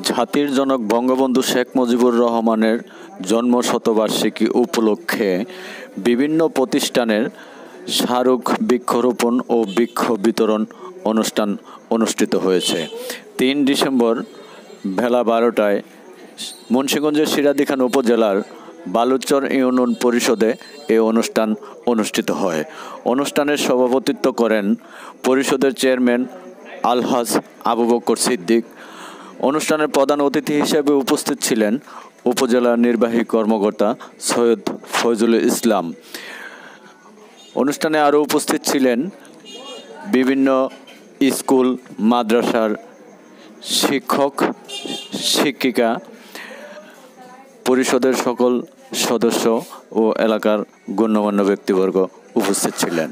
জাতির জনক বঙ্গবন্ধু শেখ মুজিবুর রহমানের জন্মশতবার্ষিকী উপলক্ষে বিভিন্ন প্রতিষ্ঠানের স্মারক বৃক্ষরোপণ ও বৃক্ষ বিতরণ অনুষ্ঠান অনুষ্ঠিত হয়েছে। ৩ ডিসেম্বর বেলা ১২টায় মুন্সিগঞ্জের সিরাজদিখান উপজেলার বালুচর ইউনিয়ন পরিষদে এ অনুষ্ঠান অনুষ্ঠিত হয়। অনুষ্ঠানের সভাপতিত্ব করেন পরিষদের চেয়ারম্যান আলহাজ আবু বকর সিদ্দিক। অনুষ্ঠানের প্রধান অতিথি হিসেবে উপস্থিত ছিলেন উপজেলা নির্বাহী কর্মকর্তা সৈয়দ ফয়জুল ইসলাম। অনুষ্ঠানে আরও উপস্থিত ছিলেন বিভিন্ন স্কুল মাদ্রাসার শিক্ষক শিক্ষিকা, পরিষদের সকল সদস্য ও এলাকার গণ্যমান্য ব্যক্তিবর্গ উপস্থিত ছিলেন।